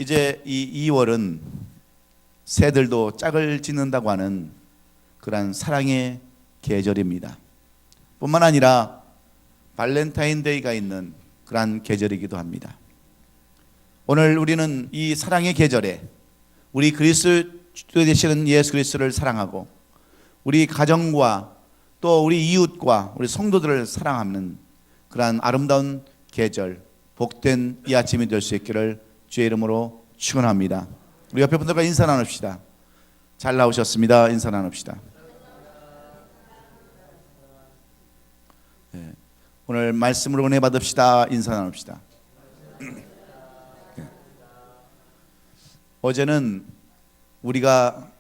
이제 이 2월은 새들도 짝을 짓는다고 하는 그러한 사랑의 계절입니다. 뿐만 아니라 발렌타인데이가 있는 그러한 계절이기도 합니다. 오늘 우리는 이 사랑의 계절에 우리 그리스도 되시는 예수 그리스도를 사랑하고 우리 가정과 또 우리 이웃과 우리 성도들을 사랑하는 그러한 아름다운 계절, 복된 이 아침이 될 수 있기를 주의 이름으로 축원합니다. 우리 옆에 분들과 인사 나눕시다. 잘 나오셨습니다. 인사 나눕시다. 네. 오늘 말씀으로 은혜 받읍시다. 인사 나눕시다. 네. 어제는 우리가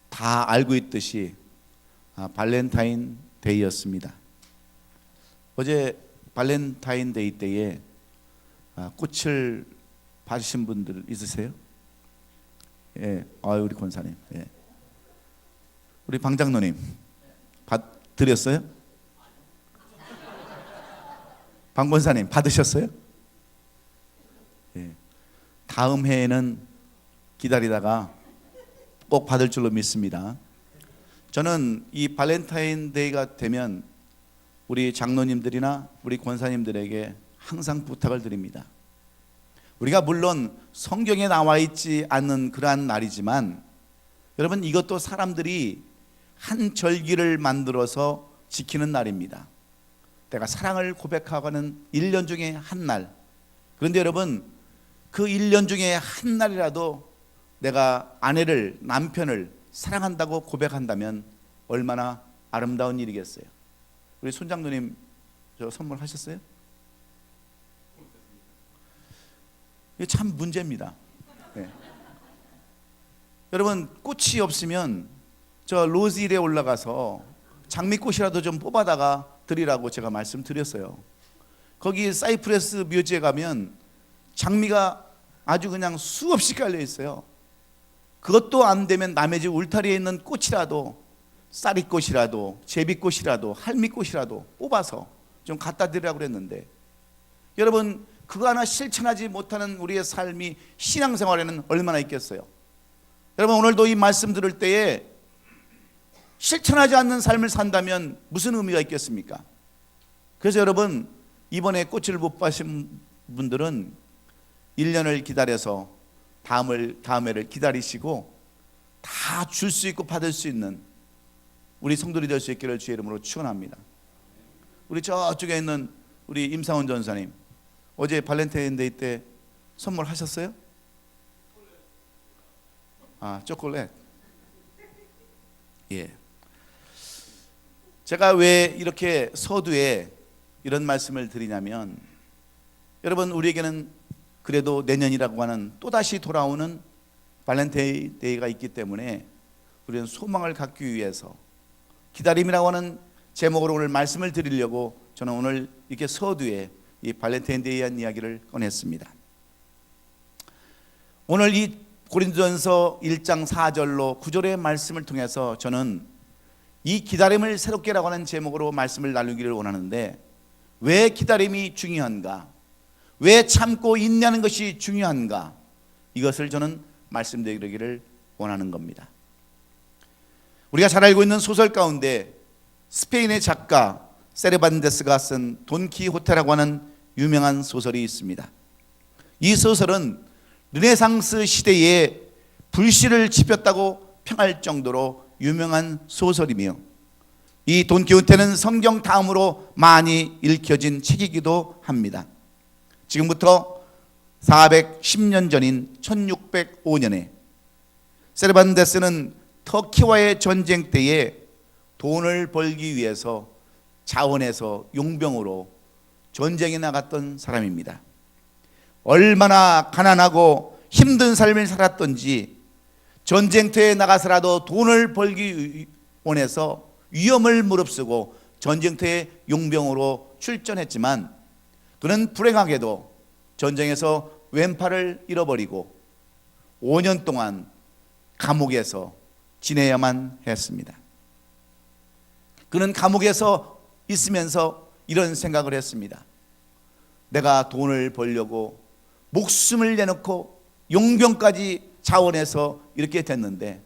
다 알고 있듯이 발렌타인 데이였습니다. 어제 발렌타인 데이 때에 꽃을 받으신 분들 있으세요? 예, 우리 권사님, 예. 우리 방장로님 드렸어요? 방 권사님 받으셨어요? 예. 다음 해에는 기다리다가 꼭 받을 줄로 믿습니다. 저는 이 발렌타인데이가 되면 우리 장로님들이나 우리 권사님들에게 항상 부탁을 드립니다. 우리가 물론 성경에 나와 있지 않는 그러한 날이지만 여러분, 이것도 사람들이 한 절기를 만들어서 지키는 날입니다. 내가 사랑을 고백하고는 1년 중에 한 날. 그런데 여러분, 그 1년 중에 한 날이라도 내가 아내를, 남편을 사랑한다고 고백한다면 얼마나 아름다운 일이겠어요. 우리 손장로님 저 선물하셨어요? 이게 참 문제입니다. 네. 여러분, 꽃이 없으면 저 로즈힐에 올라가서 장미꽃이라도 좀 뽑아다가 드리라고 제가 말씀드렸어요. 거기 사이프레스 묘지에 가면 장미가 아주 그냥 수없이 깔려 있어요. 그것도 안 되면 남의 집 울타리에 있는 꽃이라도, 쌀이꽃이라도, 제비꽃이라도, 할미꽃이라도 뽑아서 좀 갖다 드리라고 그랬는데, 여러분, 그거 하나 실천하지 못하는 우리의 삶이 신앙생활에는 얼마나 있겠어요? 여러분, 오늘도 이 말씀 들을 때에 실천하지 않는 삶을 산다면 무슨 의미가 있겠습니까? 그래서 여러분, 이번에 꽃을 못 받으신 분들은 1년을 기다려서 다음 해를 기다리시고 다 줄 수 있고 받을 수 있는 우리 성도들이 될 수 있기를 주의 이름으로 축원합니다. 우리 저쪽에 있는 우리 임상훈 전사님, 어제 발렌타인데이 때 선물하셨어요? 초콜릿. 예. 제가 왜 이렇게 서두에 이런 말씀을 드리냐면, 여러분, 우리에게는 그래도 내년이라고 하는 또다시 돌아오는 발렌타인데이가 있기 때문에 우리는 소망을 갖기 위해서 기다림이라고 하는 제목으로 오늘 말씀을 드리려고 저는 오늘 이렇게 서두에 이 발렌타인데이에 대한 이야기를 꺼냈습니다. 오늘 이 고린도전서 1장 4절로 9절의 말씀을 통해서 저는 이 기다림을 새롭게라고 하는 제목으로 말씀을 나누기를 원하는데, 왜 기다림이 중요한가? 왜 참고 인내하는 것이 중요한가? 이것을 저는 말씀드리기를 원하는 겁니다. 우리가 잘 알고 있는 소설 가운데 스페인의 작가 세르반테스가 쓴 돈키호테라고 하는 유명한 소설이 있습니다. 이 소설은 르네상스 시대에 불씨를 지폈다고 평할 정도로 유명한 소설이며, 이 돈키호테는 성경 다음으로 많이 읽혀진 책이기도 합니다. 지금부터 410년 전인 1605년에 세르반테스는 터키와의 전쟁 때에 돈을 벌기 위해서 자원해서 용병으로 전쟁에 나갔던 사람입니다. 얼마나 가난하고 힘든 삶을 살았던지 전쟁터에 나가서라도 돈을 벌기 원해서 위험을 무릅쓰고 전쟁터에 용병으로 출전했지만, 그는 불행하게도 전쟁에서 왼팔을 잃어버리고 5년 동안 감옥에서 지내야만 했습니다. 그는 감옥에서 있으면서 이런 생각을 했습니다. 내가 돈을 벌려고 목숨을 내놓고 용병까지 자원해서 이렇게 됐는데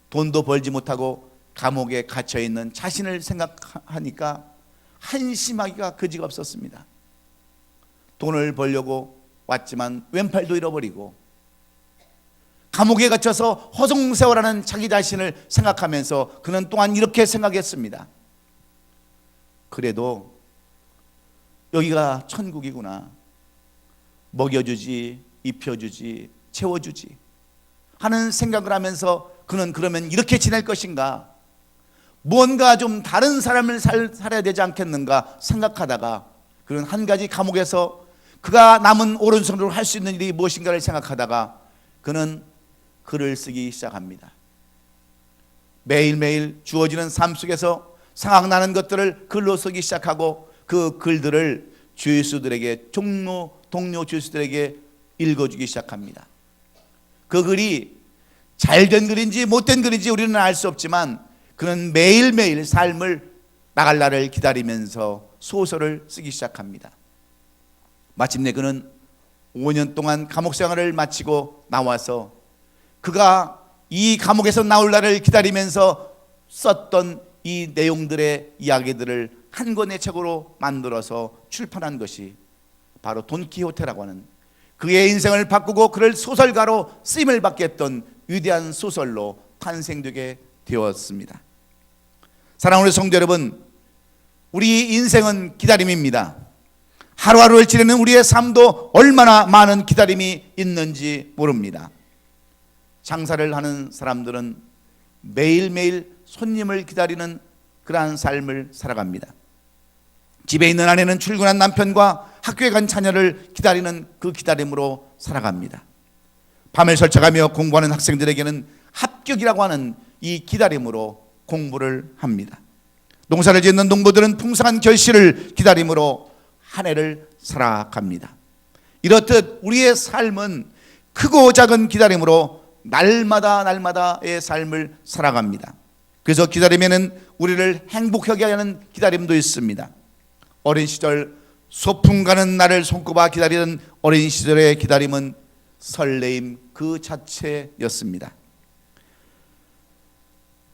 돈도 벌지 못하고 감옥에 갇혀 있는 자신을 생각하니까 한심하기가 그지가 없었습니다. 돈을 벌려고 왔지만 왼팔도 잃어버리고 감옥에 갇혀서 허송세월하는 자기 자신을 생각하면서 그는 또한 이렇게 생각했습니다. 그래도 여기가 천국이구나. 먹여주지, 입혀주지, 채워주지 하는 생각을 하면서 그는 그러면 이렇게 지낼 것인가, 무언가 좀 다른 삶을 살아야 되지 않겠는가 생각하다가 그는 한 가지 감옥에서 그가 남은 오른손으로 할 수 있는 일이 무엇인가를 생각하다가 그는 글을 쓰기 시작합니다. 매일매일 주어지는 삶 속에서 생각나는 것들을 글로 쓰기 시작하고 그 글들을 주일수들에게, 동료 주일수들에게 읽어주기 시작합니다. 그 글이 잘된 글인지 못된 글인지 우리는 알 수 없지만 그는 매일매일 삶을 나갈 날을 기다리면서 소설을 쓰기 시작합니다. 마침내 그는 5년 동안 감옥 생활을 마치고 나와서 그가 이 감옥에서 나올 날을 기다리면서 썼던 이 내용들의 이야기들을 한 권의 책으로 만들어서 출판한 것이 바로 돈키호테라고 하는, 그의 인생을 바꾸고 그를 소설가로 쓰임을 받게 했던 위대한 소설로 탄생되게 되었습니다. 사랑하는 성도 여러분, 우리 인생은 기다림입니다. 하루하루를 지내는 우리의 삶도 얼마나 많은 기다림이 있는지 모릅니다. 장사를 하는 사람들은 매일매일 손님을 기다리는 그러한 삶을 살아갑니다. 집에 있는 아내는 출근한 남편과 학교에 간 자녀를 기다리는 그 기다림으로 살아갑니다. 밤을 설쳐가며 공부하는 학생들에게는 합격이라고 하는 이 기다림으로 공부를 합니다. 농사를 짓는 농부들은 풍성한 결실을 기다림으로 한 해를 살아갑니다. 이렇듯 우리의 삶은 크고 작은 기다림으로 날마다의 삶을 살아갑니다. 그래서 기다림에는 우리를 행복하게 하는 기다림도 있습니다. 어린 시절 소풍 가는 날을 손꼽아 기다리는 어린 시절의 기다림은 설레임 그 자체였습니다.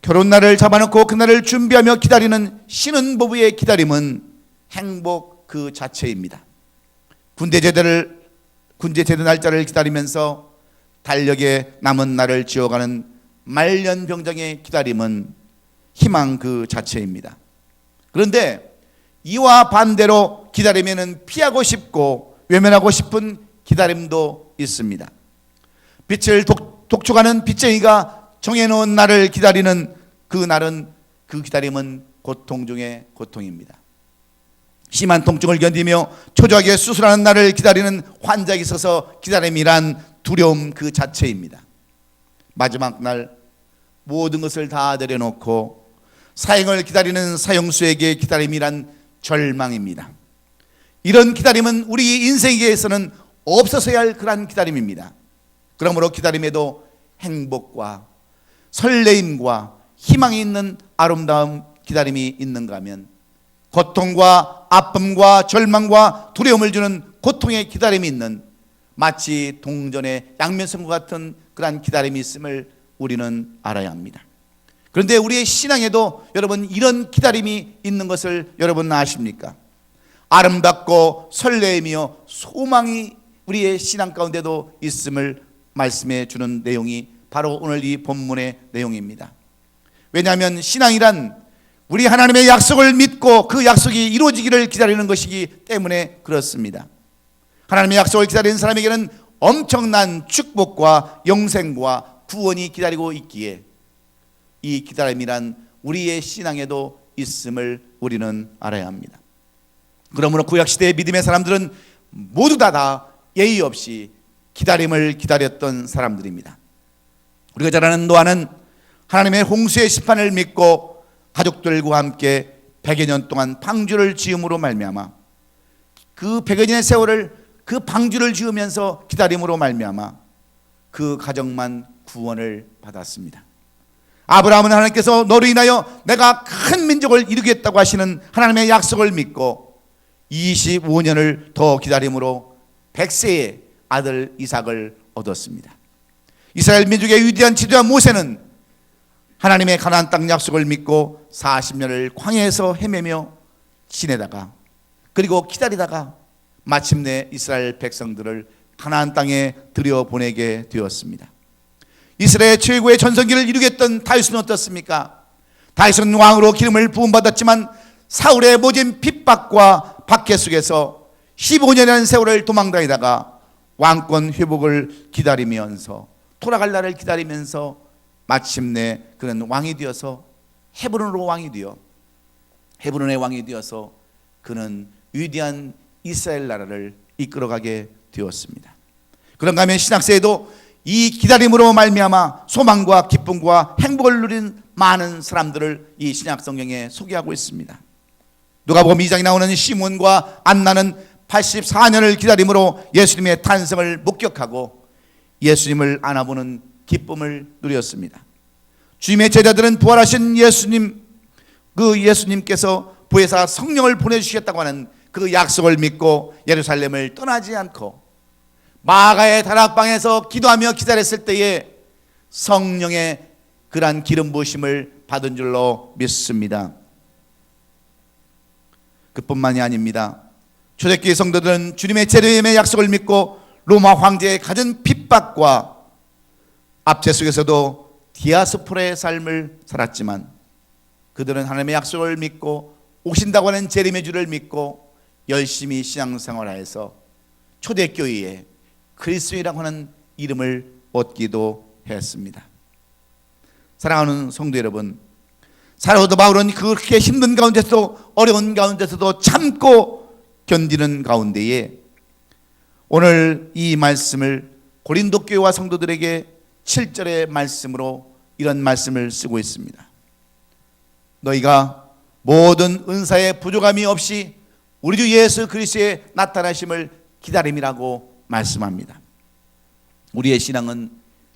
결혼날을 잡아놓고 그날을 준비하며 기다리는 신혼부부의 기다림은 행복 그 자체입니다. 군대 제대 날짜를 기다리면서 달력에 남은 날을 지어가는 말년병장의 기다림은 희망 그 자체입니다. 그런데 이와 반대로 기다림에는 피하고 싶고 외면하고 싶은 기다림도 있습니다. 빛을 독촉하는 빚쟁이가 정해놓은 날을 기다리는 그 날은, 그 기다림은 고통 중에 고통입니다. 심한 통증을 견디며 초조하게 수술하는 날을 기다리는 환자에 있어서 기다림이란 두려움 그 자체입니다. 마지막 날 모든 것을 다 내려놓고 사형을 기다리는 사형수에게 기다림이란 절망입니다. 이런 기다림은 우리 인생에서는 없어서야 할 그러한 기다림입니다. 그러므로 기다림에도 행복과 설레임과 희망이 있는 아름다운 기다림이 있는가 하면 고통과 아픔과 절망과 두려움을 주는 고통의 기다림이 있는, 마치 동전의 양면성과 같은 그러한 기다림이 있음을 우리는 알아야 합니다. 그런데 우리의 신앙에도 여러분 이런 기다림이 있는 것을 여러분 아십니까? 아름답고 설레이며 소망이 우리의 신앙 가운데도 있음을 말씀해 주는 내용이 바로 오늘 이 본문의 내용입니다. 왜냐하면 신앙이란 우리 하나님의 약속을 믿고 그 약속이 이루어지기를 기다리는 것이기 때문에 그렇습니다. 하나님의 약속을 기다리는 사람에게는 엄청난 축복과 영생과 구원이 기다리고 있기에 이 기다림이란 우리의 신앙에도 있음을 우리는 알아야 합니다. 그러므로 구약시대의 믿음의 사람들은 모두 다 예의 없이 기다림을 기다렸던 사람들입니다. 우리가 잘 아는 노아는 하나님의 홍수의 심판을 믿고 가족들과 함께 100여 년 동안 방주를 지음으로 말미암아 그 100여 년의 세월을 그 방주를 지으면서 기다림으로 말미암아 그 가정만 구원을 받았습니다. 아브라함은 하나님께서 너로 인하여 내가 큰 민족을 이루겠다고 하시는 하나님의 약속을 믿고 25년을 더 기다림으로 100세의 아들 이삭을 얻었습니다. 이스라엘 민족의 위대한 지도자 모세는 하나님의 가나안 땅 약속을 믿고 40년을 광야에서 헤매며 지내다가 그리고 기다리다가 마침내 이스라엘 백성들을 가나안 땅에 들여보내게 되었습니다. 이스라엘 최고의 전성기를 이루겠던 다윗은 어떻습니까? 다윗은 왕으로 기름을 부음받았지만 사울의 모진 핍박과 박해 속에서 15년이라는 세월을 도망다니다가 왕권 회복을 기다리면서 돌아갈 날을 기다리면서 마침내 그는 왕이 되어서 헤브론으로 왕이 되어 헤브론의 왕이 되어서 그는 위대한 이스라엘 나라를 이끌어가게 되었습니다. 그런가 하면 신학세에도 이 기다림으로 말미암아 소망과 기쁨과 행복을 누린 많은 사람들을 이 신약 성경에 소개하고 있습니다. 누가복음 2장에 나오는 시몬과 안나는 84년을 기다림으로 예수님의 탄생을 목격하고 예수님을 안아보는 기쁨을 누렸습니다. 주님의 제자들은 부활하신 예수님께서 부에서 성령을 보내주시겠다고 하는 그 약속을 믿고 예루살렘을 떠나지 않고 마가의 다락방에서 기도하며 기다렸을 때에 성령의 그러한 기름 부으심을 받은 줄로 믿습니다. 그뿐만이 아닙니다. 초대교회 성도들은 주님의 재림의 약속을 믿고 로마 황제의 갖은 핍박과 압제 속에서도 디아스포라의 삶을 살았지만 그들은 하나님의 약속을 믿고 오신다고 하는 재림의 주를 믿고 열심히 신앙생활하여서 초대교회에 그리스도인이라고 하는 이름을 얻기도 했습니다. 사랑하는 성도 여러분, 사도 바울은 그렇게 힘든 가운데서도 어려운 가운데서도 참고 견디는 가운데에 오늘 이 말씀을 고린도 교회와 성도들에게 7절의 말씀으로 이런 말씀을 쓰고 있습니다. 너희가 모든 은사의 부족함이 없이 우리 주 예수 그리스도의 나타나심을 기다림이라고 말씀합니다. 우리의 신앙은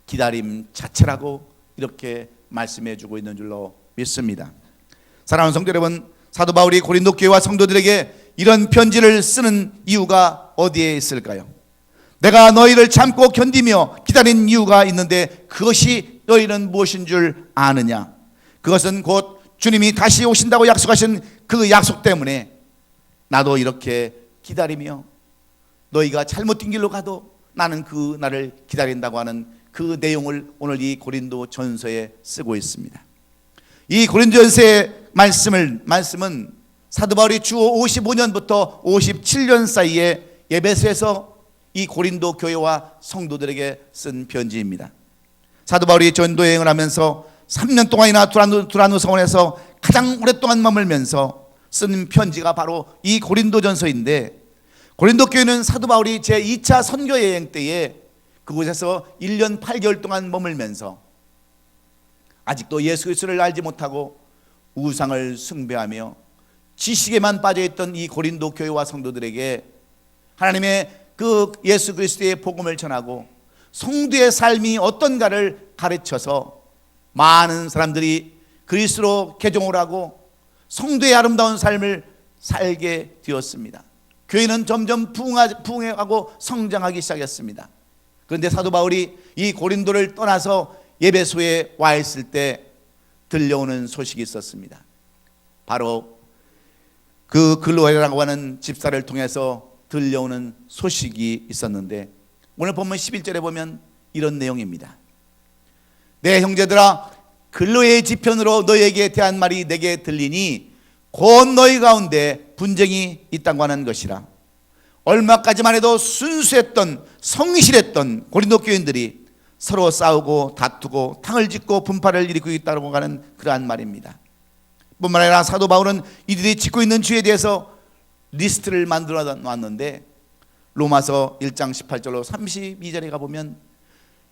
기다림 자체라고 이렇게 말씀해 주고 있는 줄로 믿습니다. 사랑하는 성도 여러분, 사도 바울이 고린도 교회와 성도들에게 이런 편지를 쓰는 이유가 어디에 있을까요? 내가 너희를 참고 견디며 기다린 이유가 있는데 그것이 너희는 무엇인 줄 아느냐? 그것은 곧 주님이 다시 오신다고 약속하신 그 약속 때문에 나도 이렇게 기다리며 너희가 잘못된 길로 가도 나는 그 날을 기다린다고 하는 그 내용을 오늘 이 고린도 전서에 쓰고 있습니다. 이 고린도 전서의 말씀은 사도 바울이 주 55년부터 57년 사이에 에베소에서 이 고린도 교회와 성도들에게 쓴 편지입니다. 사도 바울이 전도 여행을 하면서 3년 동안이나 두란노 성원에서 가장 오랫동안 머물면서 쓴 편지가 바로 이 고린도 전서인데, 고린도 교회는 사도 바울이 제2차 선교 여행 때에 그곳에서 1년 8개월 동안 머물면서 아직도 예수 그리스도를 알지 못하고 우상을 숭배하며 지식에만 빠져있던 이 고린도 교회와 성도들에게 하나님의 그 예수 그리스도의 복음을 전하고 성도의 삶이 어떤가를 가르쳐서 많은 사람들이 그리스도로 개종을 하고 성도의 아름다운 삶을 살게 되었습니다. 교회는 점점 부흥하고 성장하기 시작했습니다. 그런데 사도 바울이 이 고린도를 떠나서 에베소에 와 있을 때 들려오는 소식이 있었습니다. 바로 그 글로에라고 하는 집사를 통해서 들려오는 소식이 있었는데, 오늘 본문 11절에 보면 이런 내용입니다. 내 형제들아, 글로의 지편으로 너희에게 대한 말이 내게 들리니 곧 너희 가운데 분쟁이 있다고 하는 것이라. 얼마까지만 해도 순수했던 성실했던 고린도 교인들이 서로 싸우고 다투고 탕을 짓고 분파를 일으키고 있다고 하는 그러한 말입니다. 뿐만 아니라 사도 바울은 이들이 짓고 있는 죄에 대해서 리스트를 만들어 놨는데, 로마서 1장 18절로 32절에 가보면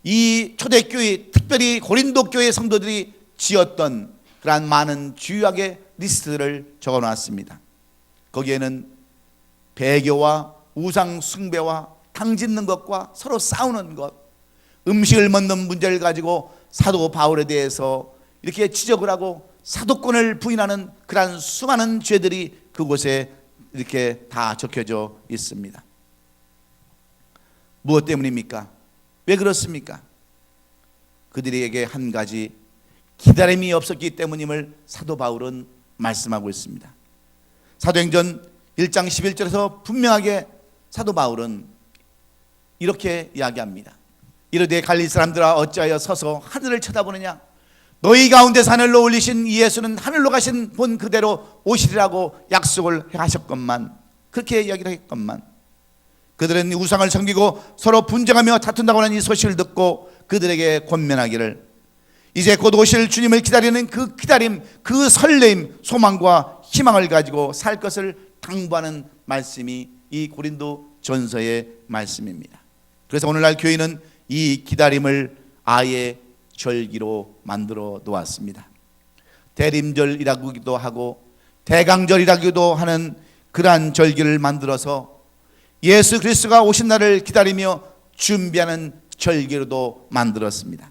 이 초대교회, 특별히 고린도 교회 성도들이 지었던 그러한 많은 주요하게 리스트를 적어놨습니다. 거기에는 배교와 우상 숭배와 탕 짓는 것과 서로 싸우는 것, 음식을 먹는 문제를 가지고 사도 바울에 대해서 이렇게 지적을 하고 사도권을 부인하는 그러한 수많은 죄들이 그곳에 이렇게 다 적혀져 있습니다. 무엇 때문입니까? 왜 그렇습니까? 그들에게 한 가지 기다림이 없었기 때문임을 사도 바울은 말씀하고 있습니다. 사도행전 1장 11절에서 분명하게 사도 바울은 이렇게 이야기합니다. 이르되 갈릴 사람들아 어찌하여 서서 하늘을 쳐다보느냐? 너희 가운데서 하늘로 올리신 이 예수는 하늘로 가신 본 그대로 오시리라고 약속을 하셨건만, 그렇게 이야기를 했건만, 그들은 우상을 섬기고 서로 분쟁하며 다툰다고 하는 이 소식을 듣고 그들에게 권면하기를 이제 곧 오실 주님을 기다리는 그 기다림, 그 설레임, 소망과 희망을 가지고 살 것을 당부하는 말씀이 이 고린도 전서의 말씀입니다. 그래서 오늘날 교회는 이 기다림을 아예 절기로 만들어 놓았습니다. 대림절이라고도 하고 대강절이라고도 하는 그러한 절기를 만들어서 예수 그리스도가 오신 날을 기다리며 준비하는 절기로도 만들었습니다.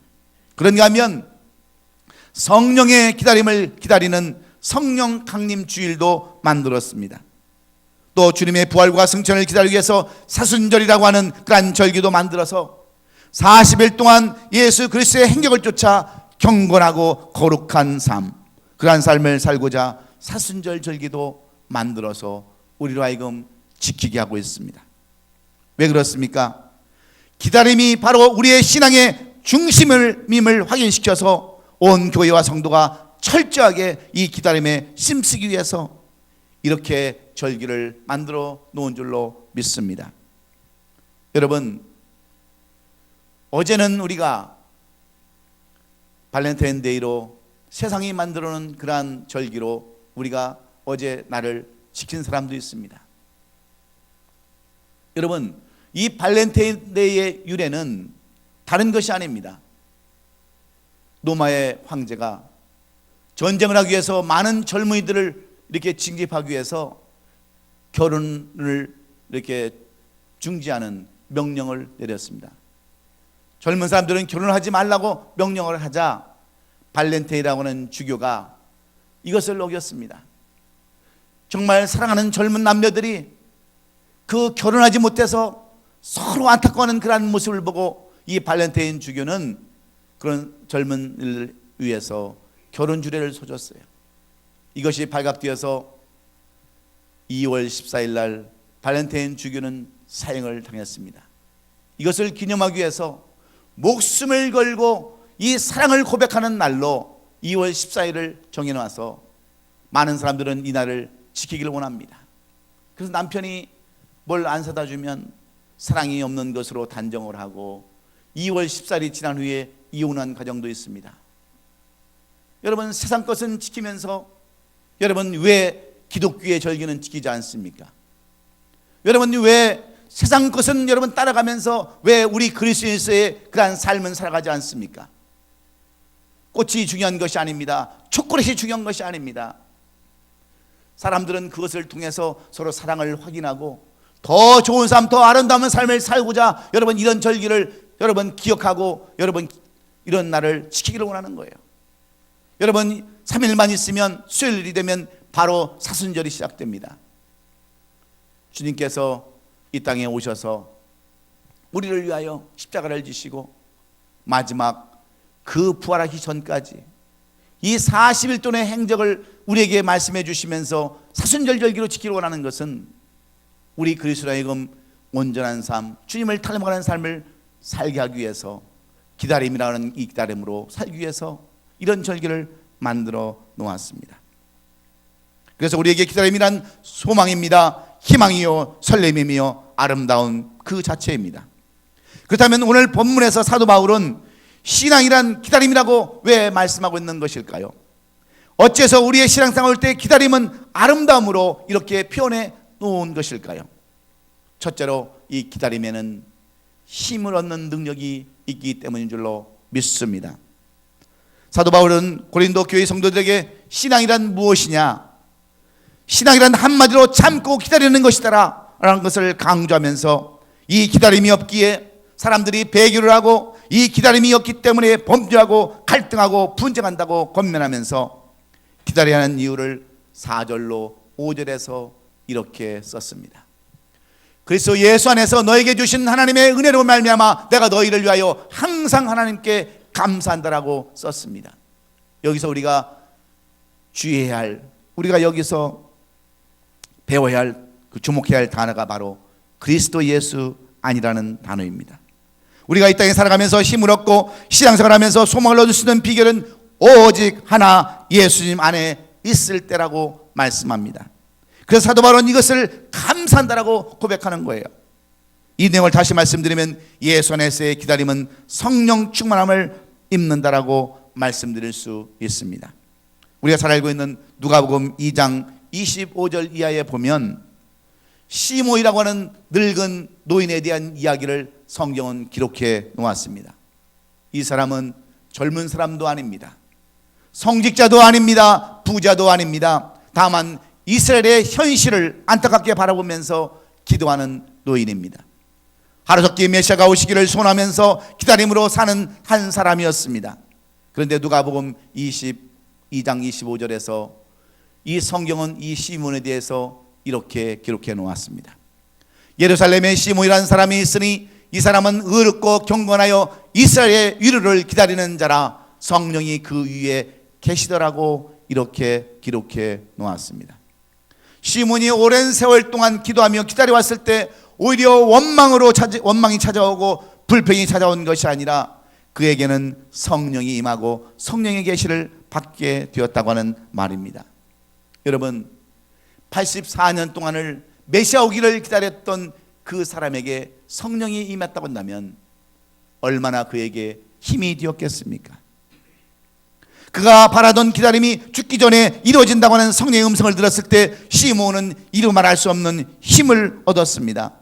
그런가 하면 성령의 기다림을 기다리는 성령 강림 주일도 만들었습니다. 또 주님의 부활과 승천을 기다리기 위해서 사순절이라고 하는 그러한 절기도 만들어서 40일 동안 예수 그리스도의 행적을 쫓아 경건하고 거룩한 삶, 그러한 삶을 살고자 사순절 절기도 만들어서 우리로 하여금 지키게 하고 있습니다. 왜 그렇습니까? 기다림이 바로 우리의 신앙의 중심임을 확인시켜서 온 교회와 성도가 철저하게 이 기다림에 힘쓰기 위해서 이렇게 절기를 만들어 놓은 줄로 믿습니다. 여러분, 어제는 우리가 발렌타인데이로 세상이 만들어 놓은 그러한 절기로 우리가 어제 날을 지킨 사람도 있습니다. 여러분, 이 발렌타인데이의 유래는 다른 것이 아닙니다. 로마의 황제가 전쟁을 하기 위해서 많은 젊은이들을 이렇게 징집하기 위해서 결혼을 이렇게 중지하는 명령을 내렸습니다. 젊은 사람들은 결혼을 하지 말라고 명령을 하자 발렌타인이라고 하는 주교가 이것을 어겼습니다. 정말 사랑하는 젊은 남녀들이 그 결혼하지 못해서 서로 안타까워하는 그런 모습을 보고 이 발렌타인 주교는 그런 젊은이를 위해서 결혼 주례를 서줬어요. 이것이 발각되어서 2월 14일 날 발렌타인 주교는 사형을 당했습니다. 이것을 기념하기 위해서 목숨을 걸고 이 사랑을 고백하는 날로 2월 14일을 정해놔서 많은 사람들은 이 날을 지키기를 원합니다. 그래서 남편이 뭘 안 사다 주면 사랑이 없는 것으로 단정을 하고 2월 14일이 지난 후에 이혼한 가정도 있습니다. 여러분, 세상 것은 지키면서 여러분 왜 기독교의 절기는 지키지 않습니까? 여러분, 왜 세상 것은 여러분 따라가면서 왜 우리 그리스도인의 그러한 삶은 살아가지 않습니까? 꽃이 중요한 것이 아닙니다. 초콜릿이 중요한 것이 아닙니다. 사람들은 그것을 통해서 서로 사랑을 확인하고 더 좋은 삶, 더 아름다운 삶을 살고자 여러분 이런 절기를 여러분 기억하고 여러분 이런 날을 지키기를 원하는 거예요. 여러분 3일만 있으면 수요일이 되면 바로 사순절이 시작됩니다. 주님께서 이 땅에 오셔서 우리를 위하여 십자가를 지시고 마지막 그 부활하기 전까지 이 40일 동안의 행적을 우리에게 말씀해 주시면서 사순절 절기로 지키기를 원하는 것은 우리 그리스도로 하여금 온전한 삶, 주님을 닮아가는 삶을 살게 하기 위해서 기다림이라는 이 기다림으로 살기 위해서 이런 절기를 만들어 놓았습니다. 그래서 우리에게 기다림이란 소망입니다. 희망이요 설렘이며 아름다운 그 자체입니다. 그렇다면 오늘 본문에서 사도 바울은 신앙이란 기다림이라고 왜 말씀하고 있는 것일까요? 어째서 우리의 신앙생활 할 때 기다림은 아름다움으로 이렇게 표현해 놓은 것일까요? 첫째로 이 기다림에는 힘을 얻는 능력이 있기 때문인 줄로 믿습니다. 사도 바울은 고린도 교회 성도들에게 신앙이란 무엇이냐, 신앙이란 한마디로 참고 기다리는 것이다 라는 것을 강조하면서 이 기다림이 없기에 사람들이 배교를 하고 이 기다림이 없기 때문에 범죄하고 갈등하고 분쟁한다고 권면하면서 기다려야 하는 이유를 4절로 5절에서 이렇게 썼습니다. 그리스도 예수 안에서 너에게 주신 하나님의 은혜로 말미암아 내가 너희를 위하여 항상 하나님께 감사한다라고 썼습니다. 여기서 우리가 주의해야 할, 우리가 여기서 배워야 할, 주목해야 할 단어가 바로 그리스도 예수 아니라는 단어입니다. 우리가 이 땅에 살아가면서 힘을 얻고 신앙생활하면서 소망을 얻을 수 있는 비결은 오직 하나, 예수님 안에 있을 때라고 말씀합니다. 그래서 사도 바울은 이것을 감사한다라고 고백하는 거예요. 이 내용을 다시 말씀드리면 예수 안에서의 기다림은 성령 충만함을 입는다라고 말씀드릴 수 있습니다. 우리가 잘 알고 있는 누가복음 2장 25절 이하에 보면 시몬이라고 하는 늙은 노인에 대한 이야기를 성경은 기록해 놓았습니다. 이 사람은 젊은 사람도 아닙니다. 성직자도 아닙니다. 부자도 아닙니다. 다만 이스라엘의 현실을 안타깝게 바라보면서 기도하는 노인입니다. 하루속히 메시아가 오시기를 소원하면서 기다림으로 사는 한 사람이었습니다. 그런데 누가복음 22장 25절에서 이 성경은 이 시몬에 대해서 이렇게 기록해 놓았습니다. 예루살렘에 시몬이라는 사람이 있으니 이 사람은 의롭고 경건하여 이스라엘의 위로를 기다리는 자라, 성령이 그 위에 계시더라고 이렇게 기록해 놓았습니다. 시몬이 오랜 세월 동안 기도하며 기다려왔을 때 오히려 원망이 찾아오고 불평이 찾아온 것이 아니라 그에게는 성령이 임하고 성령의 계시를 받게 되었다고 하는 말입니다. 여러분, 84년 동안을 메시아 오기를 기다렸던 그 사람에게 성령이 임했다고 한다면 얼마나 그에게 힘이 되었겠습니까? 그가 바라던 기다림이 죽기 전에 이루어진다고 하는 성령의 음성을 들었을 때 시몬은 이루 말할 수 없는 힘을 얻었습니다.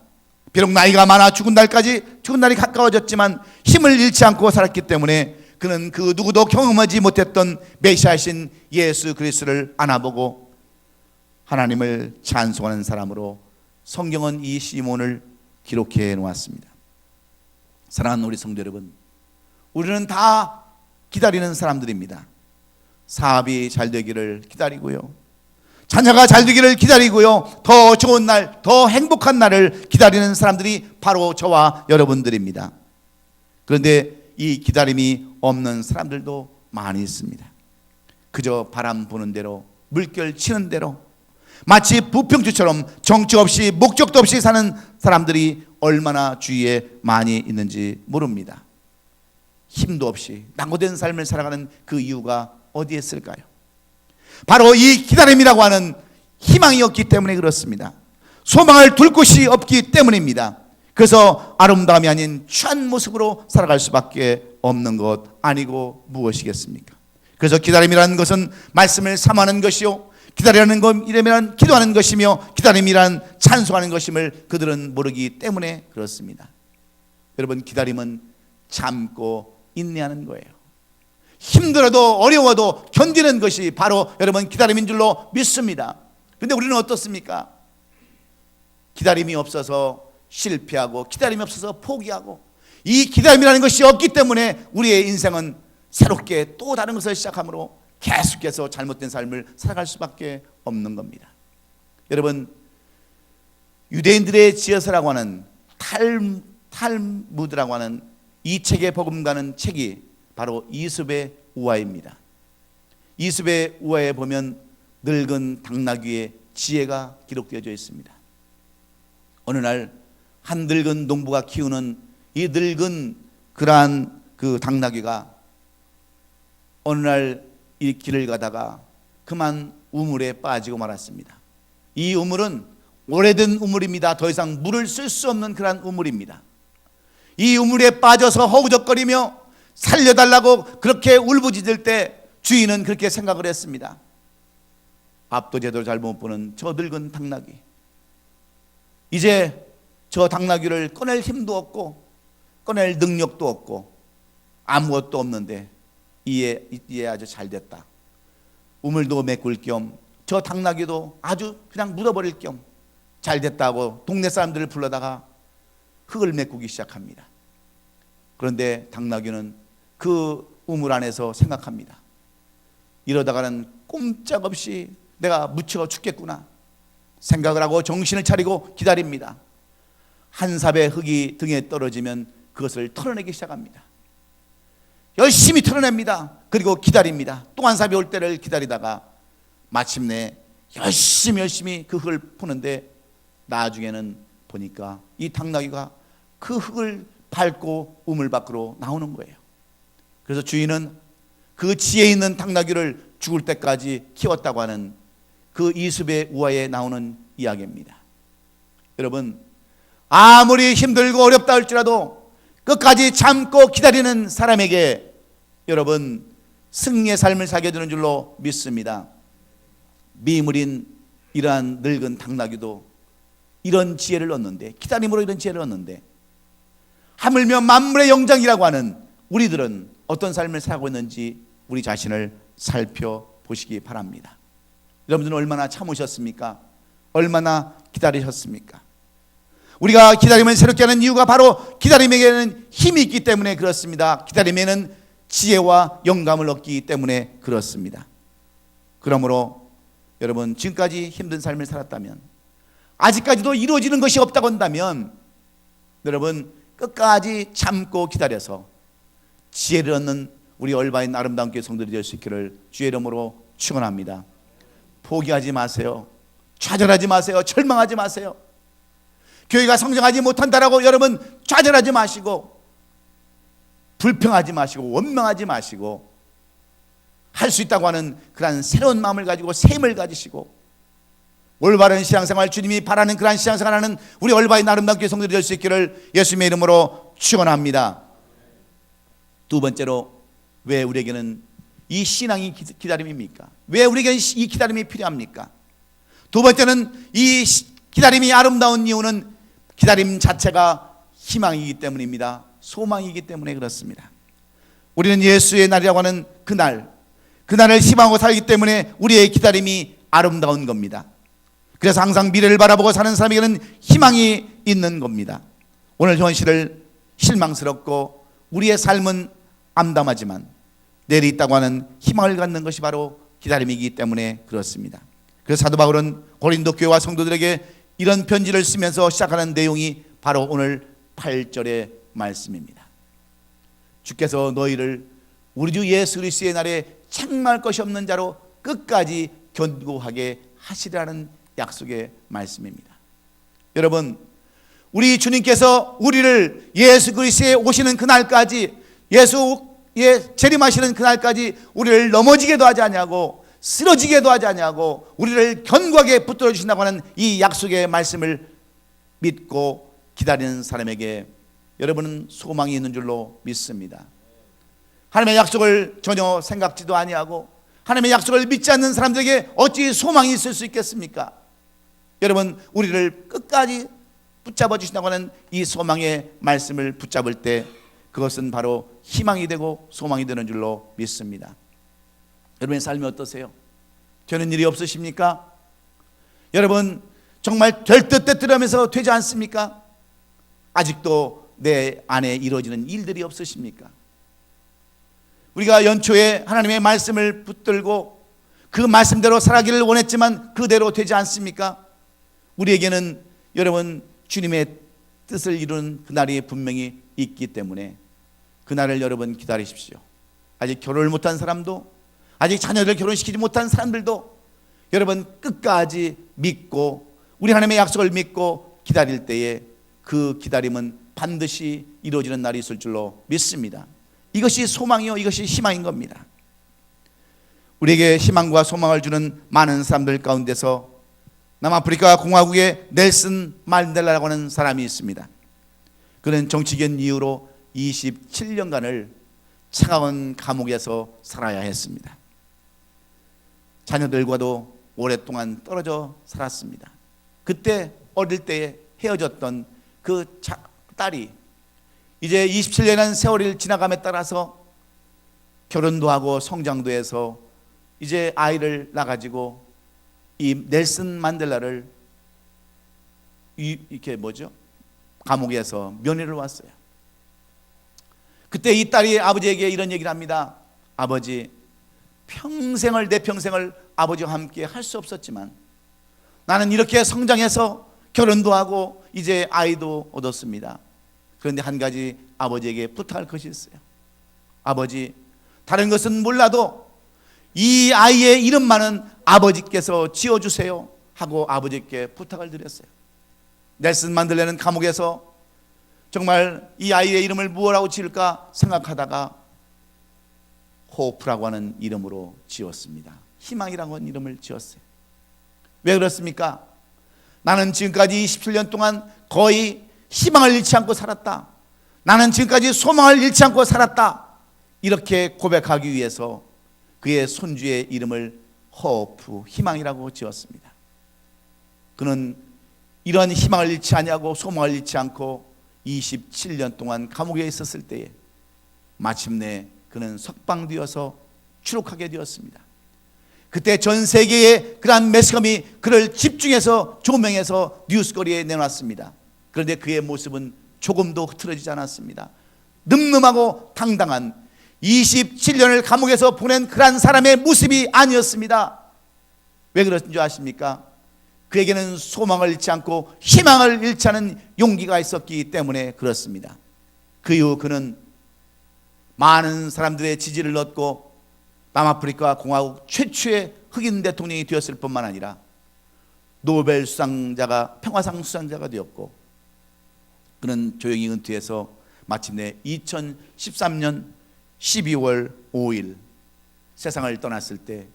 비록 나이가 많아 죽은 날이 가까워졌지만 힘을 잃지 않고 살았기 때문에 그는 그 누구도 경험하지 못했던 메시아신 예수 그리스도를 안아보고 하나님을 찬송하는 사람으로 성경은 이 시몬을 기록해 놓았습니다. 사랑하는 우리 성도 여러분, 우리는 다 기다리는 사람들입니다. 사업이 잘 되기를 기다리고요, 자녀가 잘 되기를 기다리고요, 더 좋은 날, 더 행복한 날을 기다리는 사람들이 바로 저와 여러분들입니다. 그런데 이 기다림이 없는 사람들도 많이 있습니다. 그저 바람 부는 대로, 물결 치는 대로, 마치 부평주처럼 정치 없이 목적도 없이 사는 사람들이 얼마나 주위에 많이 있는지 모릅니다. 힘도 없이 낙오된 삶을 살아가는 그 이유가 어디에 있을까요? 바로 이 기다림이라고 하는 희망이 없기 때문에 그렇습니다. 소망을 둘 곳이 없기 때문입니다. 그래서 아름다움이 아닌 취한 모습으로 살아갈 수밖에 없는 것 아니고 무엇이겠습니까? 그래서 기다림이라는 것은 말씀을 삼하는 것이요, 기다리라는 것이라면 기도하는 것이며, 기다림이란 찬송하는 것임을 그들은 모르기 때문에 그렇습니다. 여러분, 기다림은 참고 인내하는 거예요. 힘들어도 어려워도 견디는 것이 바로 여러분 기다림인 줄로 믿습니다. 그런데 우리는 어떻습니까? 기다림이 없어서 실패하고, 기다림이 없어서 포기하고, 이 기다림이라는 것이 없기 때문에 우리의 인생은 새롭게 또 다른 것을 시작함으로 계속해서 잘못된 삶을 살아갈 수밖에 없는 겁니다. 여러분, 유대인들의 지어서라고 하는 탈무드라고 하는 이 책의 복음가는 책이 바로 이솝의 우화입니다. 이솝의 우화에 보면 늙은 당나귀의 지혜가 기록되어져 있습니다. 어느 날 한 늙은 농부가 키우는 이 늙은 그러한 그 당나귀가 어느 날 이 길을 가다가 그만 우물에 빠지고 말았습니다. 이 우물은 오래된 우물입니다. 더 이상 물을 쓸 수 없는 그러한 우물입니다. 이 우물에 빠져서 허우적거리며 살려달라고 그렇게 울부짖을 때 주인은 그렇게 생각을 했습니다. 밥도 제대로 잘 못 보는 저 늙은 당나귀, 이제 저 당나귀를 꺼낼 힘도 없고 꺼낼 능력도 없고 아무것도 없는데 이에 아주 잘 됐다. 우물도 메꿀 겸 저 당나귀도 아주 그냥 묻어버릴 겸 잘 됐다고 동네 사람들을 불러다가 흙을 메꾸기 시작합니다. 그런데 당나귀는 그 우물 안에서 생각합니다. 이러다가는 꼼짝없이 내가 묻혀 죽겠구나 생각을 하고 정신을 차리고 기다립니다. 한 삽의 흙이 등에 떨어지면 그것을 털어내기 시작합니다. 열심히 털어냅니다. 그리고 기다립니다. 또 한 삽이 올 때를 기다리다가 마침내 열심히 그 흙을 푸는데 나중에는 보니까 이 당나귀가 그 흙을 밟고 우물 밖으로 나오는 거예요. 그래서 주인은 그 지혜 있는 당나귀를 죽을 때까지 키웠다고 하는 그 이솝의 우화에 나오는 이야기입니다. 여러분, 아무리 힘들고 어렵다 할지라도 끝까지 참고 기다리는 사람에게 여러분 승리의 삶을 살게 되는 줄로 믿습니다. 미물인 이러한 늙은 당나귀도 이런 지혜를 얻는데, 기다림으로 이런 지혜를 얻는데, 하물며 만물의 영장이라고 하는 우리들은 어떤 삶을 살고 있는지 우리 자신을 살펴보시기 바랍니다. 여러분들은 얼마나 참으셨습니까? 얼마나 기다리셨습니까? 우리가 기다림을 새롭게 하는 이유가 바로 기다림에게는 힘이 있기 때문에 그렇습니다. 기다림에는 지혜와 영감을 얻기 때문에 그렇습니다. 그러므로 여러분, 지금까지 힘든 삶을 살았다면, 아직까지도 이루어지는 것이 없다고 한다면, 여러분 끝까지 참고 기다려서 지혜를 얻는 우리 얼바인 아름다운 교회 성도들이 될 수 있기를 주의 이름으로 축원합니다. 포기하지 마세요. 좌절하지 마세요. 절망하지 마세요. 교회가 성장하지 못한다라고 여러분 좌절하지 마시고, 불평하지 마시고, 원망하지 마시고, 할 수 있다고 하는 그런 새로운 마음을 가지고 샘을 가지시고 올바른 신앙생활, 주님이 바라는 그런 신앙생활하는 우리 얼바인 아름다운 교회 성도들이 될 수 있기를 예수님의 이름으로 축원합니다. 두 번째로, 왜 우리에게는 이 신앙이 기다림입니까? 왜 우리에게 이 기다림이 필요합니까? 두 번째는 이 기다림이 아름다운 이유는 기다림 자체가 희망이기 때문입니다. 소망이기 때문에 그렇습니다. 우리는 예수의 날이라고 하는 그날을 희망하고 살기 때문에 우리의 기다림이 아름다운 겁니다. 그래서 항상 미래를 바라보고 사는 사람에게는 희망이 있는 겁니다. 오늘 현실을 실망스럽고 우리의 삶은 암담하지만 내일이 있다고 하는 희망을 갖는 것이 바로 기다림이기 때문에 그렇습니다. 그래서 사도 바울은 고린도 교회와 성도들에게 이런 편지를 쓰면서 시작하는 내용이 바로 오늘 8절의 말씀입니다. 주께서 너희를 우리 주 예수 그리스도의 날에 책망할 것이 없는 자로 끝까지 견고하게 하시라는 약속의 말씀입니다. 여러분, 우리 주님께서 우리를 예수 그리스도에 오시는 그날까지, 예수의 재림하시는 그날까지 우리를 넘어지게도 하지 아니하고 쓰러지게도 하지 아니하고 우리를 견고하게 붙들어 주신다고 하는 이 약속의 말씀을 믿고 기다리는 사람에게 여러분은 소망이 있는 줄로 믿습니다. 하나님의 약속을 전혀 생각지도 아니하고 하나님의 약속을 믿지 않는 사람들에게 어찌 소망이 있을 수 있겠습니까? 여러분, 우리를 끝까지 붙잡아 주신다고 하는 이 소망의 말씀을 붙잡을 때 그것은 바로 희망이 되고 소망이 되는 줄로 믿습니다. 여러분의 삶이 어떠세요? 되는 일이 없으십니까? 여러분, 정말 될 듯 되뜨려면서 되지 않습니까? 아직도 내 안에 이루어지는 일들이 없으십니까? 우리가 연초에 하나님의 말씀을 붙들고 그 말씀대로 살아가기를 원했지만 그대로 되지 않습니까? 우리에게는 여러분 주님의 뜻을 이루는 그날이 분명히 있기 때문에 그날을 여러분 기다리십시오. 아직 결혼을 못한 사람도, 아직 자녀를 결혼시키지 못한 사람들도 여러분 끝까지 믿고 우리 하나님의 약속을 믿고 기다릴 때에 그 기다림은 반드시 이루어지는 날이 있을 줄로 믿습니다. 이것이 소망이요, 이것이 희망인 겁니다. 우리에게 희망과 소망을 주는 많은 사람들 가운데서 남아프리카 공화국의 넬슨 만델라라고 하는 사람이 있습니다. 그는 정치적인 이유로 27년간을 차가운 감옥에서 살아야 했습니다. 자녀들과도 오랫동안 떨어져 살았습니다. 그때 어릴 때에 헤어졌던 그 딸이 이제 27년이라는 세월이 지나감에 따라서 결혼도 하고 성장도 해서 이제 아이를 낳아가지고 이 넬슨 만델라를 이렇게 감옥에서 면회를 왔어요. 그때 이 딸이 아버지에게 이런 얘기를 합니다. 아버지, 내 평생을 아버지와 함께 할 수 없었지만 나는 이렇게 성장해서 결혼도 하고 이제 아이도 얻었습니다. 그런데 한 가지 아버지에게 부탁할 것이 있어요. 아버지, 다른 것은 몰라도 이 아이의 이름만은 아버지께서 지어주세요 하고 아버지께 부탁을 드렸어요. 넬슨 만델라는 감옥에서 정말 이 아이의 이름을 무엇라고 지을까 생각하다가 호프라고 하는 이름으로 지었습니다. 희망이라고 하는 이름을 지었어요. 왜 그렇습니까? 나는 지금까지 27년 동안 거의 희망을 잃지 않고 살았다. 나는 지금까지 소망을 잃지 않고 살았다. 이렇게 고백하기 위해서 그의 손주의 이름을 호프, 희망이라고 지었습니다. 그는 이런 희망을 잃지 아니하고 소망을 잃지 않고 27년 동안 감옥에 있었을 때에 마침내 그는 석방되어서 추록하게 되었습니다. 그때 전 세계의 그러한 매스컴이 그를 집중해서 조명해서 뉴스거리에 내놨습니다. 그런데 그의 모습은 조금도 흐트러지지 않았습니다. 늠름하고 당당한 27년을 감옥에서 보낸 그러한 사람의 모습이 아니었습니다. 왜 그런지 아십니까? 그에게는 소망을 잃지 않고 희망을 잃지 않은 용기가 있었기 때문에 그렇습니다. 그 이후 그는 많은 사람들의 지지를 얻고 남아프리카 공화국 최초의 흑인 대통령이 되었을 뿐만 아니라 노벨 수상자가, 평화상 수상자가 되었고, 그는 조용히 은퇴해서 마침내 2013년 12월 5일 세상을 떠났을 때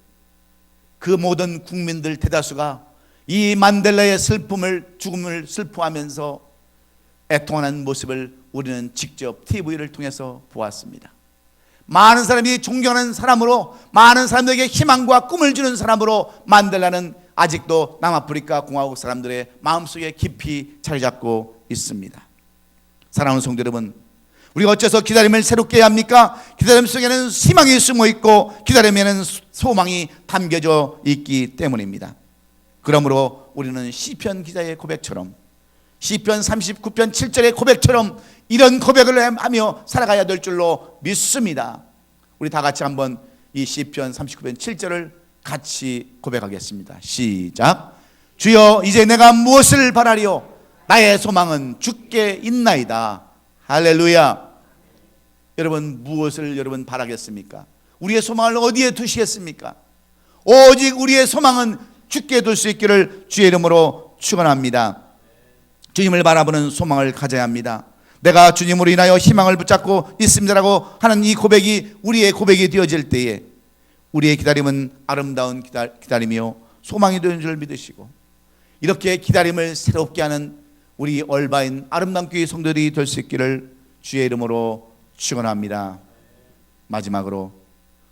그 모든 국민들 대다수가 이 만델라의 죽음을 슬퍼하면서 애통하는 모습을 우리는 직접 TV를 통해서 보았습니다. 많은 사람이 존경하는 사람으로, 많은 사람들에게 희망과 꿈을 주는 사람으로 만델라는 아직도 남아프리카 공화국 사람들의 마음속에 깊이 자리 잡고 있습니다. 사랑하는 성도 여러분, 우리가 어째서 기다림을 새롭게 해야 합니까? 기다림 속에는 희망이 숨어 있고 기다림에는 소망이 담겨져 있기 때문입니다. 그러므로 우리는 시편 기자의 고백처럼, 시편 39편 7절의 고백처럼 이런 고백을 하며 살아가야 될 줄로 믿습니다. 우리 다 같이 한번 이 시편 39편 7절을 같이 고백하겠습니다. 시작. 주여, 이제 내가 무엇을 바라리요? 나의 소망은 주께 있나이다. 할렐루야. 여러분, 무엇을 여러분 바라겠습니까? 우리의 소망을 어디에 두시겠습니까? 오직 우리의 소망은 주께 둘 수 있기를 주의 이름으로 축원합니다. 주님을 바라보는 소망을 가져야 합니다. 내가 주님으로 인하여 희망을 붙잡고 있습니다라고 하는 이 고백이 우리의 고백이 되어질 때에 우리의 기다림은 아름다운 기다림이요 소망이 되는 줄 믿으시고, 이렇게 기다림을 새롭게 하는 우리 얼바인 아름다운 교회 성도들이 될 수 있기를 주의 이름으로 축원합니다. 마지막으로,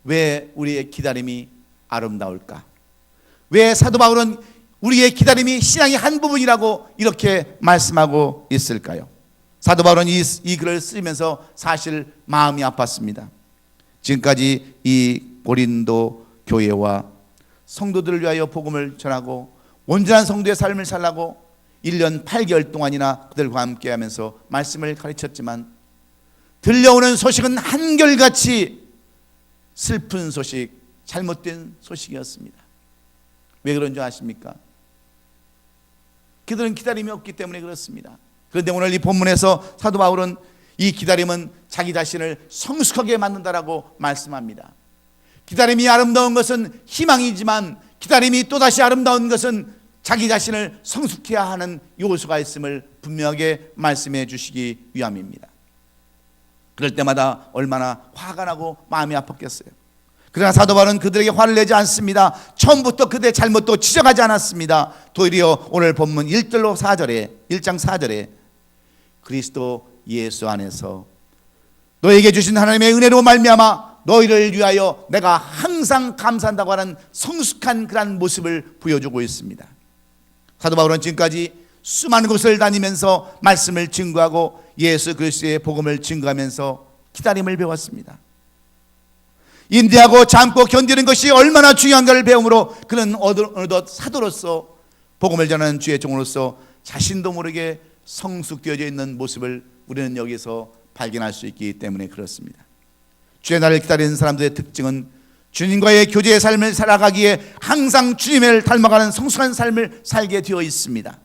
왜 우리의 기다림이 아름다울까? 왜 사도 바울은 우리의 기다림이 신앙의 한 부분이라고 이렇게 말씀하고 있을까요? 사도 바울은 이 글을 쓰면서 사실 마음이 아팠습니다. 지금까지 이 고린도 교회와 성도들을 위하여 복음을 전하고 온전한 성도의 삶을 살라고 1년 8개월 동안이나 그들과 함께 하면서 말씀을 가르쳤지만 들려오는 소식은 한결같이 슬픈 소식, 잘못된 소식이었습니다. 왜 그런 줄 아십니까? 그들은 기다림이 없기 때문에 그렇습니다. 그런데 오늘 이 본문에서 사도 바울은 이 기다림은 자기 자신을 성숙하게 만든다라고 말씀합니다. 기다림이 아름다운 것은 희망이지만 기다림이 또다시 아름다운 것은 자기 자신을 성숙해야 하는 요소가 있음을 분명하게 말씀해 주시기 위함입니다. 그럴 때마다 얼마나 화가 나고 마음이 아팠겠어요. 그러나 사도 바울은 그들에게 화를 내지 않습니다. 처음부터 그들의 잘못도 지적하지 않았습니다. 도리어 오늘 본문 1장 4절에 그리스도 예수 안에서 너에게 주신 하나님의 은혜로 말미암아 너희를 위하여 내가 항상 감사한다고 하는 성숙한 그런 모습을 보여주고 있습니다. 사도 바울은 지금까지 수많은 곳을 다니면서 말씀을 증거하고 예수 그리스도의 복음을 증거하면서 기다림을 배웠습니다. 인내하고 참고 견디는 것이 얼마나 중요한가를 배움으로 그는 어느덧 사도로서 복음을 전하는 주의 종으로서 자신도 모르게 성숙되어져 있는 모습을 우리는 여기서 발견할 수 있기 때문에 그렇습니다. 주의 날을 기다리는 사람들의 특징은 주님과의 교제의 삶을 살아가기에 항상 주님을 닮아가는 성숙한 삶을 살게 되어 있습니다.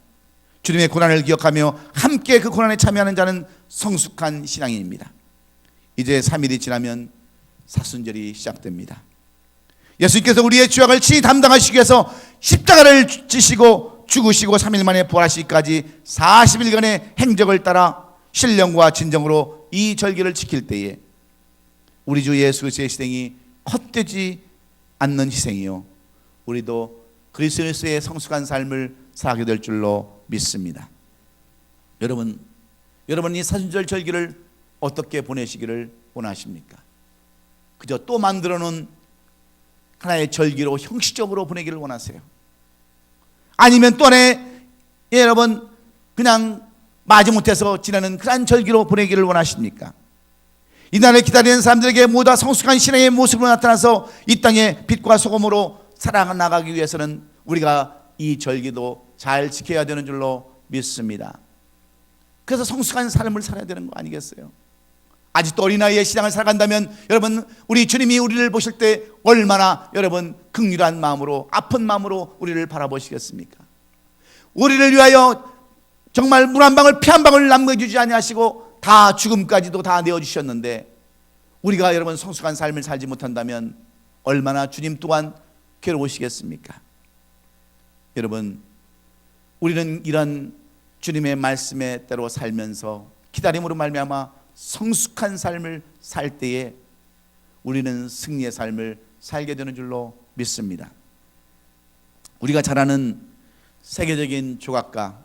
주님의 고난을 기억하며 함께 그 고난에 참여하는 자는 성숙한 신앙인입니다. 이제 3일이 지나면 사순절이 시작됩니다. 예수님께서 우리의 죄악을 친히 담당하시기 위해서 십자가를 지시고 죽으시고 3일 만에 부활하시기까지 40일간의 행적을 따라 신령과 진정으로 이 절기를 지킬 때에 우리 주 예수 그리스도의 희생이 헛되지 않는 희생이요, 우리도 그리스도의 성숙한 삶을 살게 될 줄로 믿습니다. 여러분 이 사순절 절기를 어떻게 보내시기를 원하십니까? 그저 또 만들어 놓은 하나의 절기로 형식적으로 보내기를 원하세요? 아니면 또 하나의 여러분 그냥 마지못해서 지나는 그런 절기로 보내기를 원하십니까? 이날을 기다리는 사람들에게 모두 성숙한 신앙의 모습으로 나타나서 이 땅의 빛과 소금으로 살아나가기 위해서는 우리가 이 절기도 잘 지켜야 되는 줄로 믿습니다. 그래서 성숙한 삶을 살아야 되는 거 아니겠어요? 아직도 어린아이의 신앙을 살아간다면 여러분, 우리 주님이 우리를 보실 때 얼마나 여러분 긍휼한 마음으로, 아픈 마음으로 우리를 바라보시겠습니까? 우리를 위하여 정말 물 한 방울 피 한 방울 남겨주지 아니하시고 다 죽음까지도 다 내어주셨는데, 우리가 여러분 성숙한 삶을 살지 못한다면 얼마나 주님 또한 괴로우시겠습니까? 여러분, 우리는 이런 주님의 말씀에 따라 살면서 기다림으로 말미암아 성숙한 삶을 살 때에 우리는 승리의 삶을 살게 되는 줄로 믿습니다. 우리가 잘 아는 세계적인 조각가,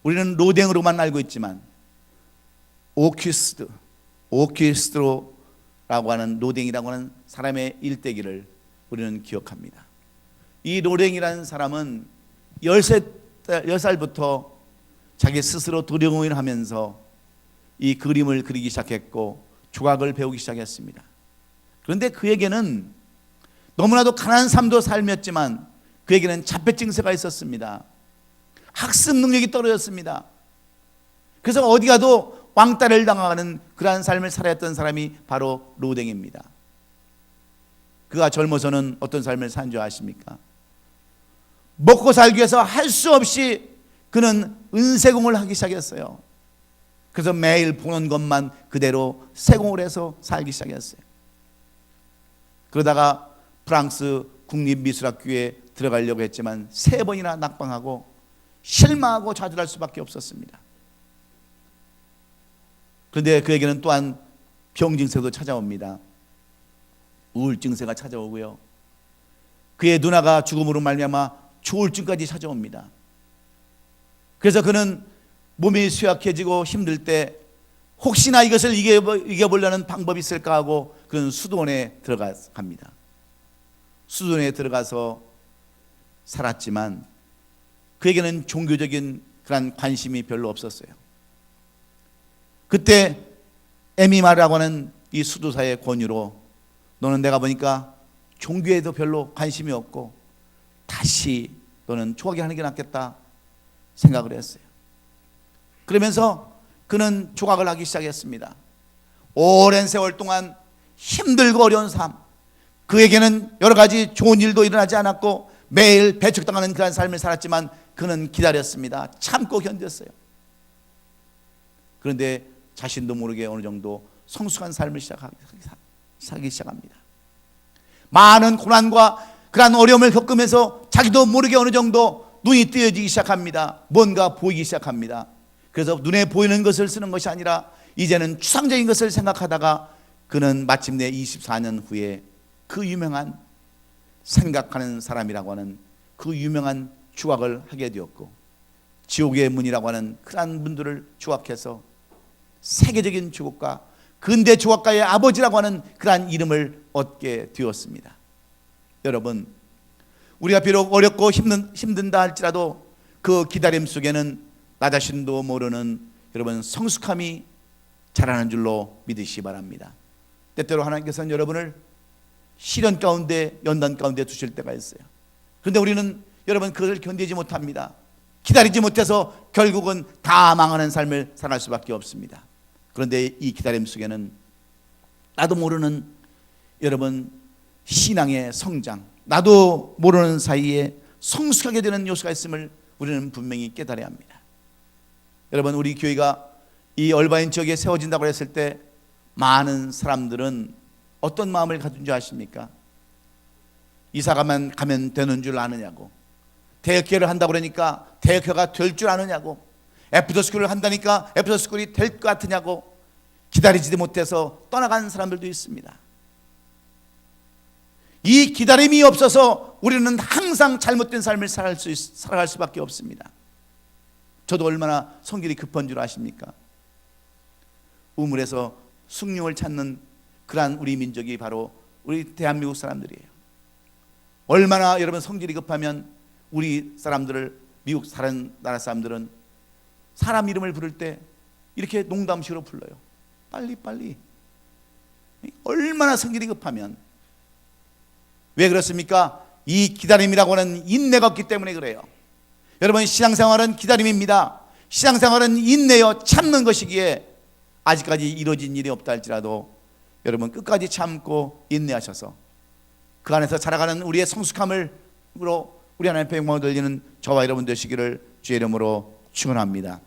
우리는 로댕으로만 알고 있지만 오퀴스트로라고 하는, 로댕이라고 하는 사람의 일대기를 우리는 기억합니다. 이 로댕이라는 사람은 10살부터 자기 스스로 도령을 하면서 이 그림을 그리기 시작했고 조각을 배우기 시작했습니다. 그런데 그에게는 너무나도 가난한 삶도 삶이었지만 그에게는 자폐 증세가 있었습니다. 학습 능력이 떨어졌습니다. 그래서 어디 가도 왕따를 당하는 그러한 삶을 살아야 했던 사람이 바로 로댕입니다. 그가 젊어서는 어떤 삶을 산 줄 아십니까? 먹고 살기 위해서 할 수 없이 그는 은세공을 하기 시작했어요. 그래서 매일 보는 것만 그대로 세공을 해서 살기 시작했어요. 그러다가 프랑스 국립미술학교에 들어가려고 했지만 3번이나 낙방하고 실망하고 좌절할 수밖에 없었습니다. 그런데 그에게는 또한 병증세도 찾아옵니다. 우울증세가 찾아오고요, 그의 누나가 죽음으로 말미암아 조울증까지 찾아옵니다. 그래서 그는 몸이 쇠약해지고 힘들 때 혹시나 이것을 이겨보려는 방법이 있을까 하고 그는 수도원에 들어갑니다. 수도원에 들어가서 살았지만 그에게는 종교적인 그런 관심이 별로 없었어요. 그때 에미마라고 하는 이 수도사의 권유로, 너는 내가 보니까 종교에도 별로 관심이 없고 다시 너는 조각이 하는 게 낫겠다 생각을 했어요. 그러면서 그는 조각을 하기 시작했습니다. 오랜 세월 동안 힘들고 어려운 삶, 그에게는 여러 가지 좋은 일도 일어나지 않았고 매일 배척당하는 그런 삶을 살았지만 그는 기다렸습니다. 참고 견뎠어요. 그런데 자신도 모르게 어느 정도 성숙한 삶을 살기 시작합니다. 많은 고난과 그런 어려움을 겪으면서 자기도 모르게 어느 정도 눈이 뜨여지기 시작합니다. 뭔가 보이기 시작합니다. 그래서 눈에 보이는 것을 쓰는 것이 아니라 이제는 추상적인 것을 생각하다가 그는 마침내 24년 후에 그 유명한 생각하는 사람이라고 하는 그 유명한 조각을 하게 되었고, 지옥의 문이라고 하는 그러한 문들을 조각해서 세계적인 조각가, 근대 조각가의 아버지라고 하는 그러한 이름을 얻게 되었습니다. 여러분, 우리가 비록 어렵고 힘든다 할지라도 그 기다림 속에는 나 자신도 모르는 여러분 성숙함이 자라는 줄로 믿으시기 바랍니다. 때때로 하나님께서는 여러분을 시련 가운데, 연단 가운데 두실 때가 있어요. 그런데 우리는 여러분 그것을 견디지 못합니다. 기다리지 못해서 결국은 다 망하는 삶을 살아갈 수밖에 없습니다. 그런데 이 기다림 속에는 나도 모르는 여러분 신앙의 성장, 나도 모르는 사이에 성숙하게 되는 요소가 있음을 우리는 분명히 깨달아야 합니다. 여러분, 우리 교회가 이 얼바인 지역에 세워진다고 했을 때 많은 사람들은 어떤 마음을 가진 줄 아십니까? 이사가만 가면 되는 줄 아느냐고, 대학교를 한다고 그러니까 대학교가 될 줄 아느냐고, 애프터스쿨을 한다니까 애프터스쿨이 될 것 같으냐고 기다리지도 못해서 떠나간 사람들도 있습니다. 이 기다림이 없어서 우리는 항상 잘못된 삶을 살아갈 수밖에 없습니다. 저도 얼마나 성질이 급한 줄 아십니까? 우물에서 숭늉을 찾는 그러한 우리 민족이 바로 우리 대한민국 사람들이에요. 얼마나 여러분 성질이 급하면 우리 사람들을, 미국 다른 나라 사람들은 사람 이름을 부를 때 이렇게 농담식으로 불러요. 빨리. 얼마나 성질이 급하면. 왜 그렇습니까? 이 기다림이라고 하는 인내가 없기 때문에 그래요. 여러분, 신앙생활은 기다림입니다. 신앙생활은 인내여 참는 것이기에 아직까지 이루어진 일이 없다 할지라도 여러분 끝까지 참고 인내하셔서 그 안에서 자라가는 우리의 성숙함으로 우리 하나님 앞에 영광을 돌리는 저와 여러분 되시기를 주의 이름으로 축원합니다.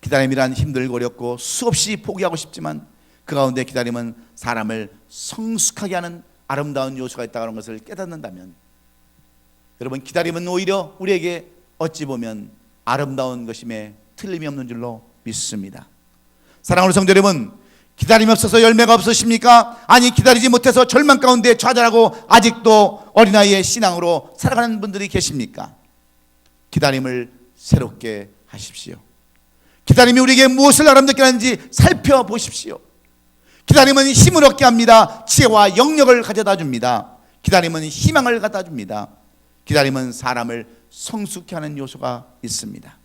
기다림이란 힘들고 어렵고 수없이 포기하고 싶지만 그 가운데 기다림은 사람을 성숙하게 하는 아름다운 요소가 있다는 것을 깨닫는다면, 여러분, 기다림은 오히려 우리에게 어찌 보면 아름다운 것임에 틀림이 없는 줄로 믿습니다. 사랑하는 성도 여러분, 기다림이 없어서 열매가 없으십니까? 아니, 기다리지 못해서 절망 가운데 좌절하고 아직도 어린아이의 신앙으로 살아가는 분들이 계십니까? 기다림을 새롭게 하십시오. 기다림이 우리에게 무엇을 아름답게 하는지 살펴보십시오. 기다림은 힘을 얻게 합니다. 지혜와 영역을 가져다 줍니다. 기다림은 희망을 갖다 줍니다. 기다림은 사람을 성숙케 하는 요소가 있습니다.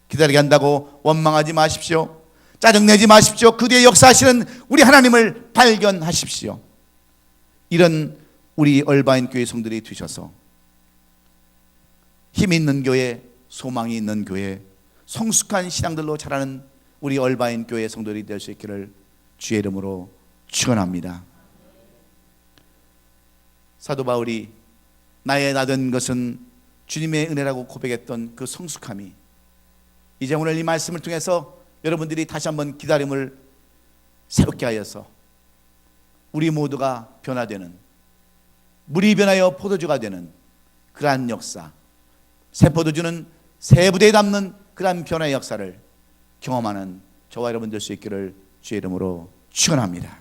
기다리게 한다고 원망하지 마십시오. 짜증내지 마십시오. 그 뒤에 역사하시는 우리 하나님을 발견하십시오. 이런 우리 얼바인 교회 성들이 되셔서 힘이 있는 교회, 소망이 있는 교회, 성숙한 신앙들로 자라는 우리 얼바인 교회 성들이 될 수 있기를 주의 이름으로 축원합니다. 사도 바울이 나의 나된 것은 주님의 은혜라고 고백했던 그 성숙함이 이제 오늘 이 말씀을 통해서 여러분들이 다시 한번 기다림을 새롭게 하여서 우리 모두가 변화되는, 물이 변하여 포도주가 되는 그러한 역사, 새 포도주는 새 부대에 담는 그러한 변화의 역사를 경험하는 저와 여러분 될 수 있기를 주의 이름으로 축원합니다.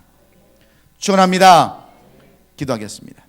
축원합니다. 기도하겠습니다.